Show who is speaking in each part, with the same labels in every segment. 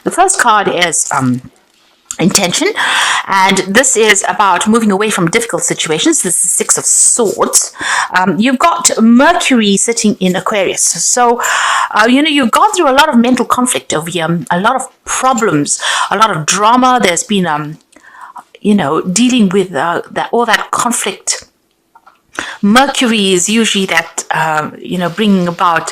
Speaker 1: The first card is intention, and this is about moving away from difficult situations. This is Six of Swords. You've got Mercury sitting in Aquarius, so you've gone through a lot of mental conflict over here, a lot of problems, a lot of drama. There's been dealing with all that conflict. Mercury is usually that, bringing about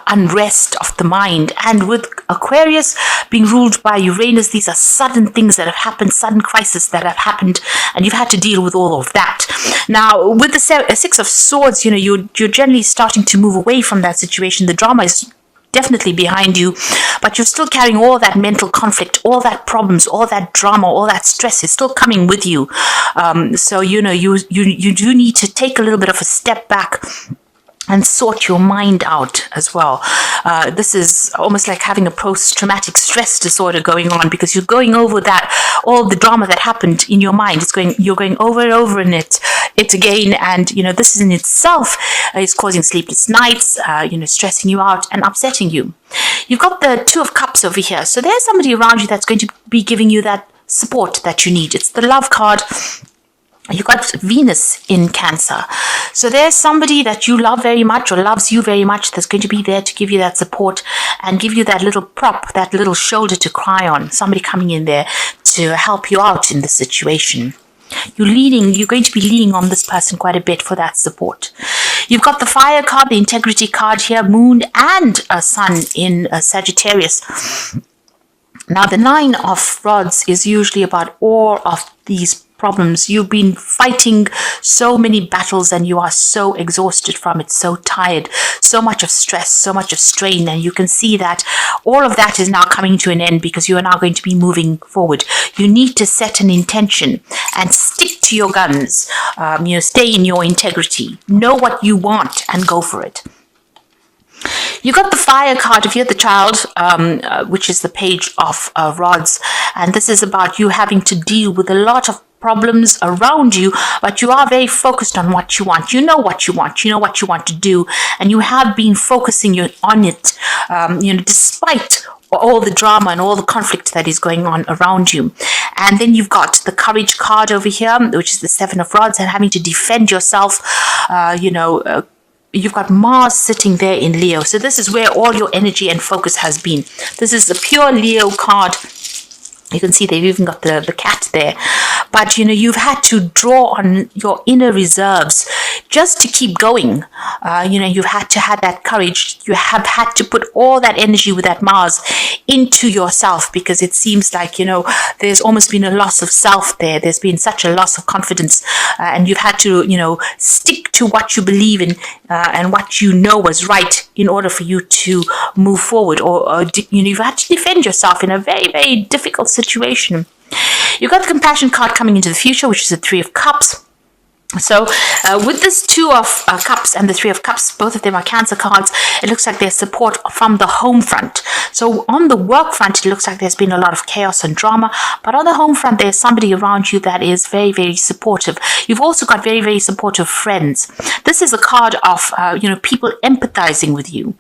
Speaker 1: unrest of the mind. And with Aquarius being ruled by Uranus, these are sudden things that have happened, sudden crises that have happened, and you've had to deal with all of that. Now, with the Six of Swords, you're generally starting to move away from that situation. The drama is definitely behind you, but you're still carrying all that mental conflict, all that problems, all that drama, all that stress is still coming with you. So you do need to take a little bit of a step back and sort your mind out as well. This is almost like having a post-traumatic stress disorder going on, because you're going over that, all the drama that happened in your mind. You're going over and over in it again, and this in itself is causing sleepless nights, stressing you out and upsetting you. You've got the Two of Cups over here, so there's somebody around you that's going to be giving you that support that you need. It's the Love card. You've got Venus in Cancer. So there's somebody that you love very much or loves you very much that's going to be there to give you that support and give you that little prop, that little shoulder to cry on. Somebody coming in there to help you out in the situation. You're going to be leaning on this person quite a bit for that support. You've got the Fire card, the Integrity card here, Moon and a Sun in Sagittarius. Now, the Nine of Rods is usually about all of these problems. You've been fighting so many battles and you are so exhausted from it, so tired, so much of stress, so much of strain, and you can see that all of that is now coming to an end because you are now going to be moving forward. You need to set an intention and stick to your guns. Stay in your integrity. Know what you want and go for it. You got the Fire card if you're the Child, which is the Page of Rods, and this is about you having to deal with a lot of problems around you, but you are very focused on what you want. You know what you want. You know what you want to do, and you have been focusing on it, despite all the drama and all the conflict that is going on around you. And then you've got the Courage card over here, which is the Seven of Rods, and having to defend yourself. You've got Mars sitting there in Leo. So this is where all your energy and focus has been. This is the pure Leo card. You can see they've even got the cat there. But, you've had to draw on your inner reserves just to keep going. You've had to have that courage. You have had to put all that energy with that Mars into yourself, because it seems like, there's almost been a loss of self there. There's been such a loss of confidence. And you've had to, stick to what you believe in and what you know was right in order for you to move forward. Or you've had to defend yourself in a very, very difficult situation. You've got the Compassion card coming into the future, which is the Three of Cups. So with this Two of Cups and the Three of Cups, both of them are Cancer cards. It looks like there's support from the home front. So on the work front, it looks like there's been a lot of chaos and drama. But on the home front, there's somebody around you that is very, very supportive. You've also got very, very supportive friends. This is a card of, people empathizing with you.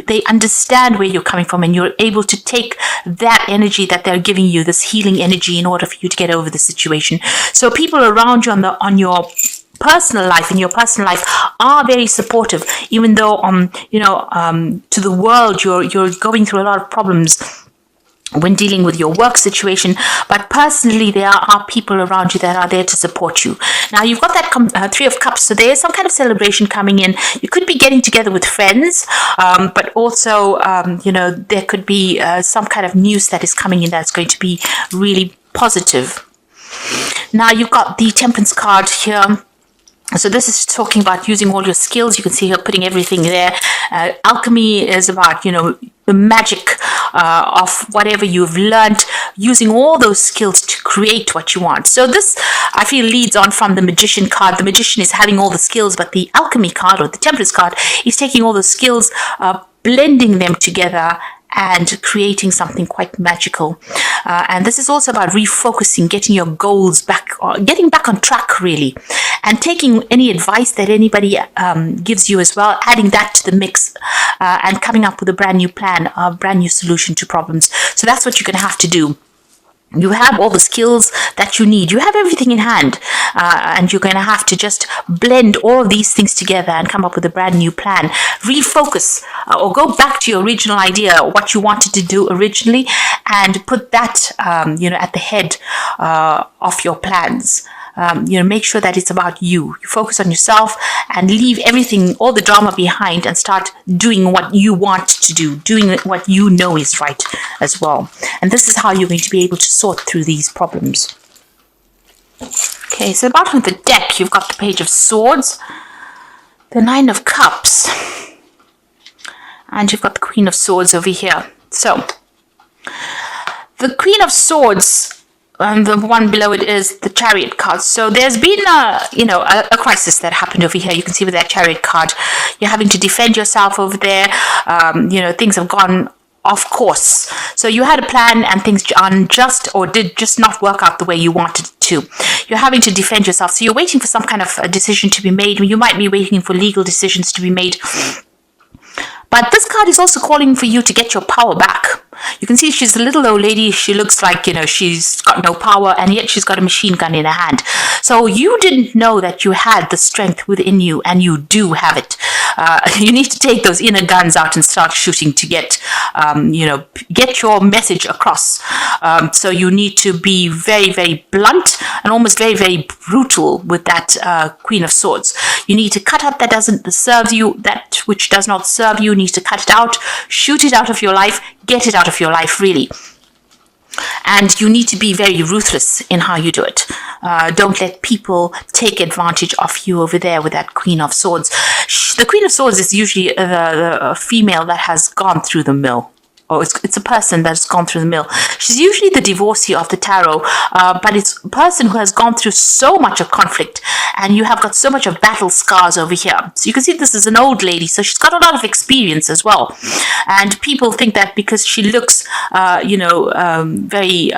Speaker 1: They understand where you're coming from, and you're able to take that energy that they're giving you, this healing energy, in order for you to get over the situation. So people around you in your personal life are very supportive, even though to the world you're going through a lot of problems when dealing with your work situation, but personally there are people around you that are there to support you. Now you've got that Three of Cups, so there's some kind of celebration coming in. You could be getting together with friends, but also there could be some kind of news that is coming in that's going to be really positive. Now you've got the Temperance card here. So this is talking about using all your skills. You can see here putting everything there. Alchemy is about, the magic of whatever you've learned, using all those skills to create what you want. So this, I feel, leads on from the Magician card. The Magician is having all the skills, but the Alchemy card, or the Temperance card, is taking all the skills, blending them together and creating something quite magical. And this is also about refocusing, getting your goals back, getting back on track, really. and taking any advice that anybody gives you as well, adding that to the mix, and coming up with a brand new plan, a brand new solution to problems. So that's what you're going to have to do. You have all the skills that you need. You have everything in hand, and you're going to have to just blend all of these things together and come up with a brand new plan. Refocus, or go back to your original idea, what you wanted to do originally, and put that, at the head of your plans. Make sure that it's about you. You focus on yourself and leave everything, all the drama behind, and start doing what you want to do, doing what you know is right as well. And this is how you're going to be able to sort through these problems. Okay, so at the bottom of the deck, you've got the Page of Swords, the Nine of Cups, and you've got the Queen of Swords over here. So, the Queen of Swords, and the one below it is the Chariot card. So there's been a crisis that happened over here. You can see with that Chariot card, you're having to defend yourself over there. Things have gone off course. So you had a plan and things did just not work out the way you wanted it to. You're having to defend yourself. So you're waiting for some kind of a decision to be made. You might be waiting for legal decisions to be made. But this card is also calling for you to get your power back. You can see she's a little old lady. She looks like, she's got no power, and yet she's got a machine gun in her hand. So you didn't know that you had the strength within you, and you do have it. You need to take those inner guns out and start shooting to get your message across. So you need to be very, very blunt and almost very, very brutal with that Queen of Swords. You need to cut out that doesn't serve you, that which does not serve you. You need to cut it out, shoot it out of your life, get it out of your life, really. And you need to be very ruthless in how you do it. Don't let people take advantage of you over there with that Queen of Swords. The Queen of Swords is usually the female that has gone through the mill. Or it's a person that's gone through the mill. She's usually the divorcee of the tarot, but it's a person who has gone through so much of conflict, and you have got so much of battle scars over here. So you can see this is an old lady, so she's got a lot of experience as well. And people think that because she looks, very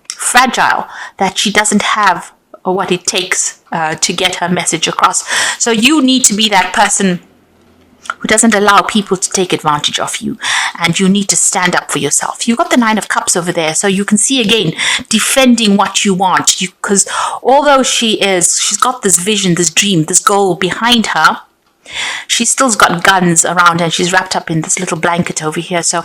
Speaker 1: fragile, that she doesn't have what it takes to get her message across. So you need to be that person who doesn't allow people to take advantage of you, and you need to stand up for yourself. You've got the Nine of Cups over there, so you can see again defending what you want, because although she's got this vision, this dream, this goal behind her, she still's got guns around, and she's wrapped up in this little blanket over here. So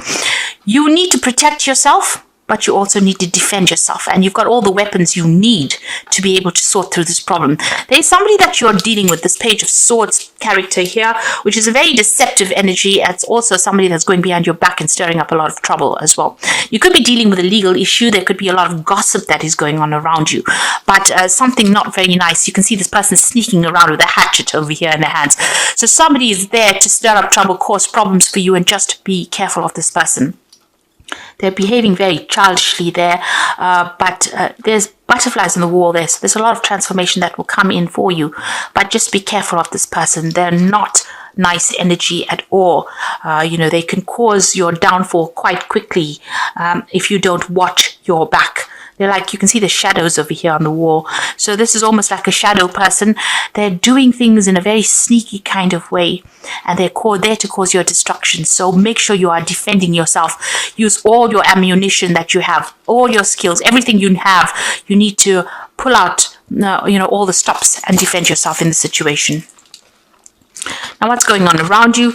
Speaker 1: you need to protect yourself, but you also need to defend yourself, and you've got all the weapons you need to be able to sort through this problem. There's somebody that you're dealing with, this Page of Swords character here, which is a very deceptive energy. It's also somebody that's going behind your back and stirring up a lot of trouble as well. You could be dealing with a legal issue. There could be a lot of gossip that is going on around you, but something not very nice. You can see this person sneaking around with a hatchet over here in their hands. So somebody is there to stir up trouble, cause problems for you, and just be careful of this person. They're behaving very childishly there, but there's butterflies on the wall there, so there's a lot of transformation that will come in for you. But just be careful of this person. They're not nice energy at all. They can cause your downfall quite quickly if you don't watch your back. They're like, you can see the shadows over here on the wall. So this is almost like a shadow person. They're doing things in a very sneaky kind of way, and they're there to cause your destruction. So make sure you are defending yourself. Use all your ammunition that you have, all your skills, everything you have. You need to pull out, all the stops and defend yourself in the situation. Now, what's going on around you?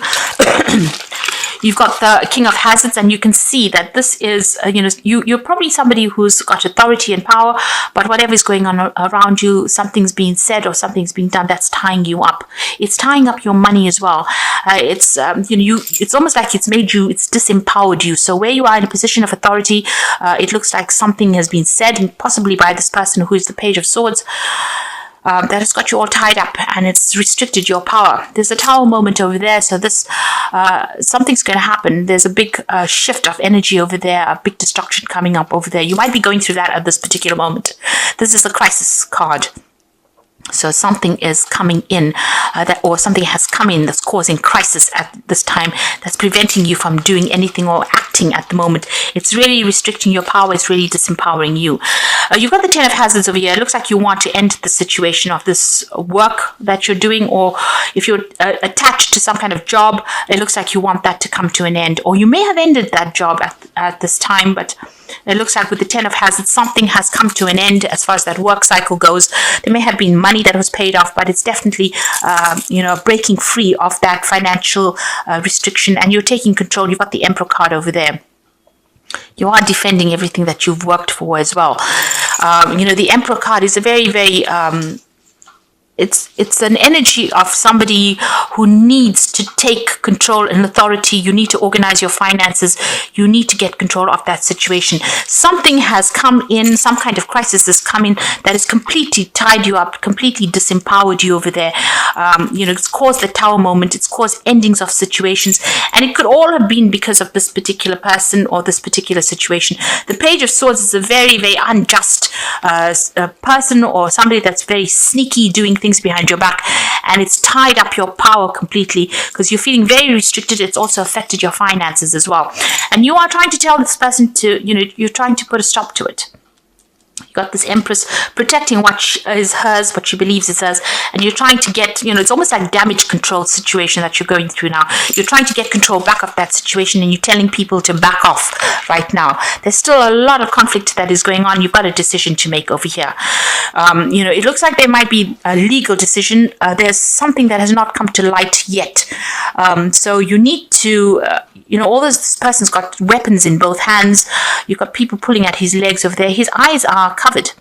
Speaker 1: You've got the King of Hazards, and you can see that this is, you're probably somebody who's got authority and power, but whatever is going on around you, something's being said or something's being done that's tying you up. It's tying up your money as well. It's almost like it's disempowered you. So where you are in a position of authority, it looks like something has been said, and possibly by this person who is the Page of Swords, that has got you all tied up, and it's restricted your power. There's a Tower moment over there, so this something's going to happen. There's a big shift of energy over there, a big destruction coming up over there. You might be going through that at this particular moment. This is a crisis card. So something is coming in, or something has come in that's causing crisis at this time, that's preventing you from doing anything or acting at the moment. It's really restricting your power. It's really disempowering you. You've got the Ten of Hazards over here. It looks like you want to end the situation of this work that you're doing, or if you're attached to some kind of job, it looks like you want that to come to an end, or you may have ended that job at this time, but it looks like with the Ten of Hazards, something has come to an end as far as that work cycle goes. There may have been money that was paid off, but it's definitely, breaking free of that financial restriction, and you're taking control. You've got the Emperor card over there. You are defending everything that you've worked for as well. The Emperor card is a very, very... It's an energy of somebody who needs to take control and authority. You need to organize your finances. You need to get control of that situation. Something has come in, some kind of crisis has come in that has completely tied you up, completely disempowered you over there. It's caused the Tower moment. It's caused endings of situations. And it could all have been because of this particular person or this particular situation. The Page of Swords is a very, very unjust person, or somebody that's very sneaky, doing things behind your back, and it's tied up your power completely because you're feeling very restricted. It's also affected your finances as well, and you are trying to tell this person to, you're trying to put a stop to it. You got this Empress protecting what is hers, what she believes is hers, and you're trying to get, it's almost like damage control situation that you're going through now. You're trying to get control back of that situation, and you're telling people to back off right now. There's still a lot of conflict that is going on. You've got a decision to make over here. It looks like there might be a legal decision. There's something that has not come to light yet. So you need to, this person's got weapons in both hands. You've got people pulling at his legs over there. His eyes are covered.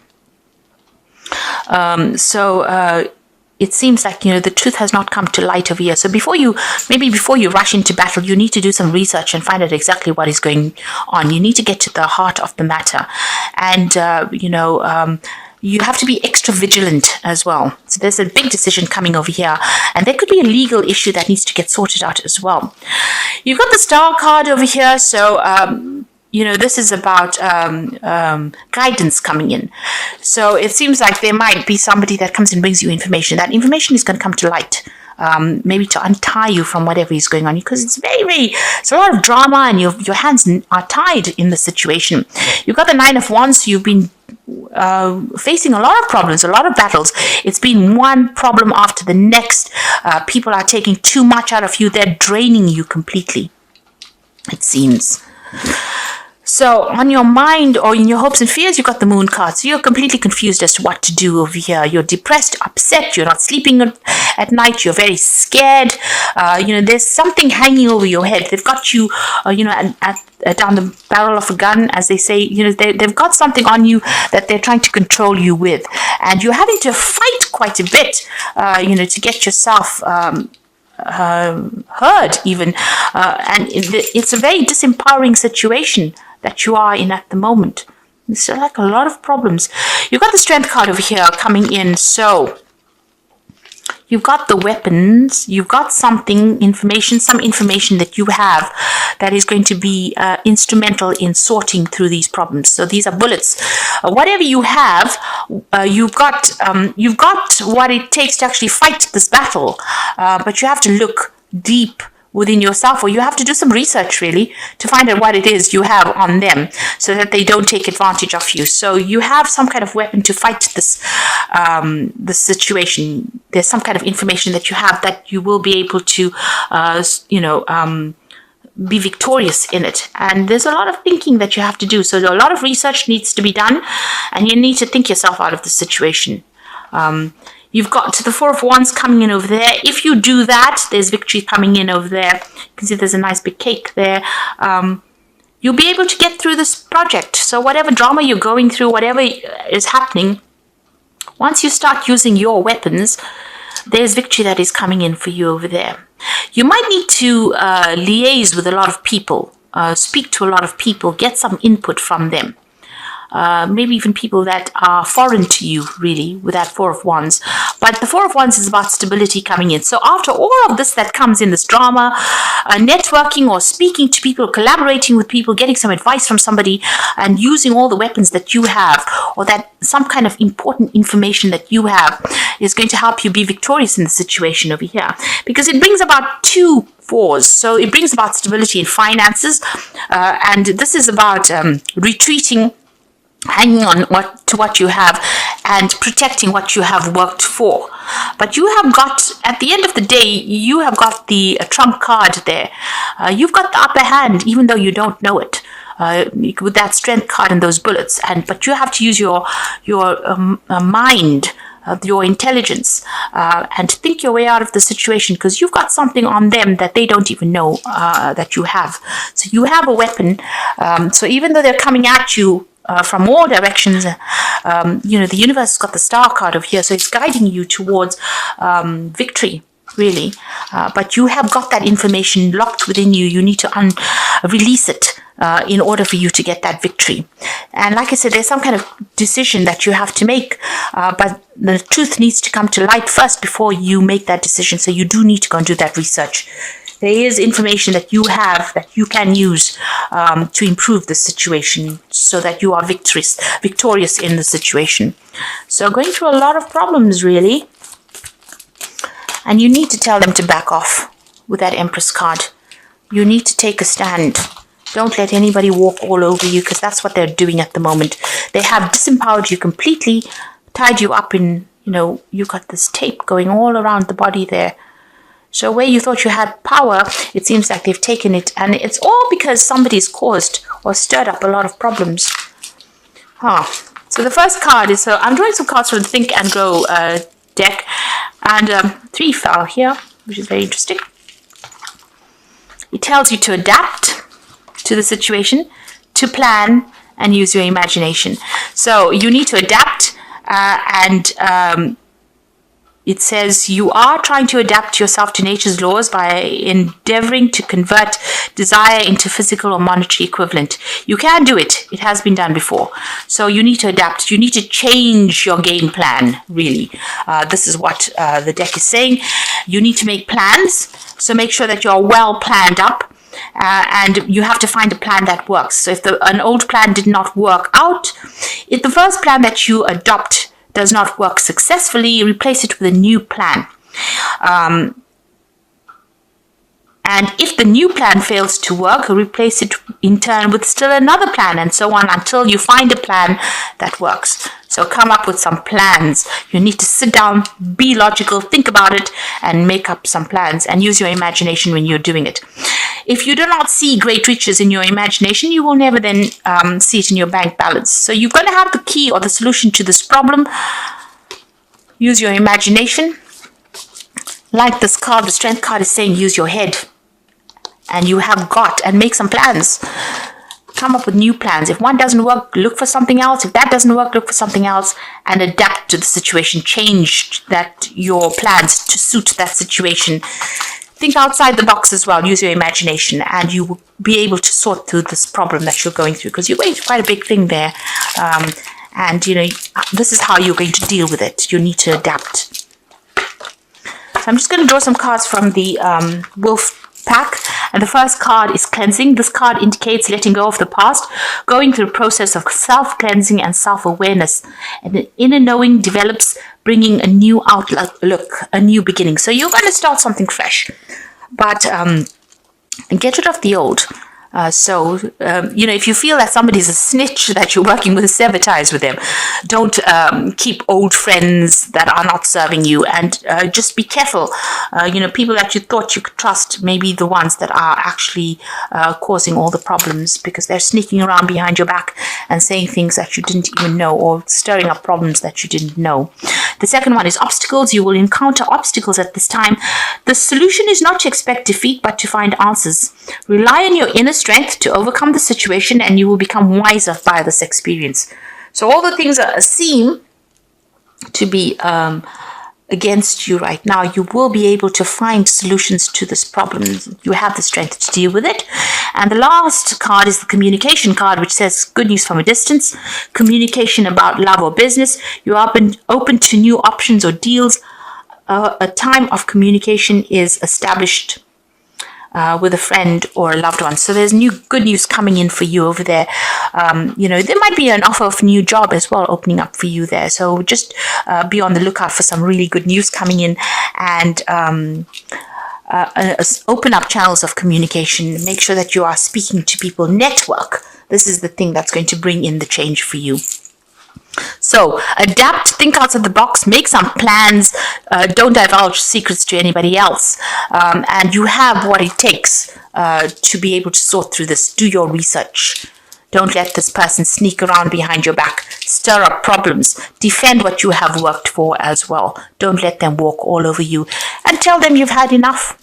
Speaker 1: It seems like, the truth has not come to light over here. So before you rush into battle, you need to do some research and find out exactly what is going on. You need to get to the heart of the matter. And, you have to be extra vigilant as well. So there's a big decision coming over here, and there could be a legal issue that needs to get sorted out as well. You've got the Star card over here. So, this is about guidance coming in. So it seems like there might be somebody that comes and brings you information. That information is going to come to light, maybe to untie you from whatever is going on, because it's it's a lot of drama, and your hands are tied in the situation. You've got the Nine of Wands. You've been facing a lot of problems, a lot of battles. It's been one problem after the next. People are taking too much out of you. They're draining you completely, it seems. So on your mind or in your hopes and fears, you've got the Moon card. So you're completely confused as to what to do over here. You're depressed, upset. You're not sleeping at night. You're very scared. There's something hanging over your head. They've got you, down the barrel of a gun, as they say. They've got something on you that they're trying to control you with. And you're having to fight quite a bit, to get yourself heard even. And it's a very disempowering situation that you are in at the moment. It's like a lot of problems. You've got the Strength card over here coming in. So you've got the weapons. You've got some information that you have that is going to be instrumental in sorting through these problems. So these are bullets. Whatever you have, you've got what it takes to actually fight this battle. But you have to look deep within yourself, or you have to do some research really to find out what it is you have on them, so that they don't take advantage of you. So you have some kind of weapon to fight this situation. There's some kind of information that you have that you will be able to be victorious in it. And there's a lot of thinking that you have to do. So a lot of research needs to be done, and you need to think yourself out of the situation. You've got the Four of Wands coming in over there. If you do that, there's victory coming in over there. You can see there's a nice big cake there. You'll be able to get through this project. So whatever drama you're going through, whatever is happening, once you start using your weapons, there's victory that is coming in for you over there. You might need to liaise with a lot of people, speak to a lot of people, get some input from them. Maybe even people that are foreign to you, really, with that Four of Wands. But the Four of Wands is about stability coming in. So after all of this that comes in, this drama, networking or speaking to people, collaborating with people, getting some advice from somebody, and using all the weapons that you have, or that some kind of important information that you have, is going to help you be victorious in the situation over here, because it brings about 2 4s. So it brings about stability in finances, and this is about retreating, hanging on to what you have, and protecting what you have worked for. But you have got, at the end of the day, you have got the trump card there. You've got the upper hand, even though you don't know it. With that strength card and those bullets, but you have to use your mind, your intelligence, and think your way out of the situation, because you've got something on them that they don't even know that you have. So you have a weapon. So even though they're coming at you from all directions, the universe has got the star card over here, so it's guiding you towards victory, really. But you have got that information locked within you. You need to release it in order for you to get that victory. And like I said, there's some kind of decision that you have to make, but the truth needs to come to light first before you make that decision. So you do need to go and do that research. There is information that you have that you can use to improve the situation, so that you are victorious in the situation. So going through a lot of problems, really, and you need to tell them to back off with that Empress card. You need to take a stand. Don't let anybody walk all over you, because that's what they're doing at the moment. They have disempowered you completely, tied you up in, you got this tape going all around the body there. So where you thought you had power, it seems like they've taken it. And it's all because somebody's caused or stirred up a lot of problems. So the first card is, so I'm drawing some cards from the Think and Grow deck. And 3 fell here, which is very interesting. It tells you to adapt to the situation, to plan, and use your imagination. So you need to adapt, and it says you are trying to adapt yourself to nature's laws by endeavoring to convert desire into physical or monetary equivalent. You can do it. It has been done before. So you need to adapt. You need to change your game plan, really. This is what the deck is saying. You need to make plans. So make sure that you're well planned up. And you have to find a plan that works. So if an old plan did not work out, if the first plan that you adopt does not work successfully, replace it with a new plan. And if the new plan fails to work, replace it in turn with still another plan, and so on until you find a plan that works. So come up with some plans. You need to sit down, be logical, think about it, and make up some plans, and use your imagination when you're doing it. If you do not see great riches in your imagination, you will never then see it in your bank balance. So you're going to have the key or the solution to this problem. Use your imagination. Like this card, the Strength card is saying, use your head. And you have got, and make some plans. Come up with new plans. If one doesn't work, look for something else. If that doesn't work, look for something else, and adapt to the situation. Change your plans to suit that situation. Think outside the box as well. Use your imagination, and you will be able to sort through this problem that you're going through, because you're going through quite a big thing there. And this is how you're going to deal with it. You need to adapt. So I'm just going to draw some cards from the Wolf pack, and the first card is cleansing. This card indicates letting go of the past, going through the process of self-cleansing and self-awareness, and the inner knowing develops, bringing a new outlook, a new beginning. So you're going to start something fresh, but get rid of the old. If you feel that somebody's a snitch that you're working with, sever ties with them. Don't keep old friends that are not serving you, and just be careful. People that you thought you could trust may be the ones that are actually causing all the problems, because they're sneaking around behind your back and saying things that you didn't even know, or stirring up problems that you didn't know. The second one is obstacles. You will encounter obstacles at this time. The solution is not to expect defeat, but to find answers. Rely on your inner strength to overcome the situation, and you will become wiser by this experience. So all the things that seem to be against you right now, you will be able to find solutions to this problem. You have the strength to deal with it. And the last card is the communication card, which says good news from a distance, communication about love or business. You're open to new options or deals. A time of communication is established with a friend or a loved one. So there's good news coming in for you over there. There might be an offer of a new job as well opening up for you there. So just be on the lookout for some really good news coming in, and open up channels of communication. Make sure that you are speaking to people. Network. This is the thing that's going to bring in the change for you. So adapt, think outside the box, make some plans, don't divulge secrets to anybody else, and you have what it takes to be able to sort through this. Do your research. Don't let this person sneak around behind your back, stir up problems, defend what you have worked for as well. Don't let them walk all over you, and tell them you've had enough.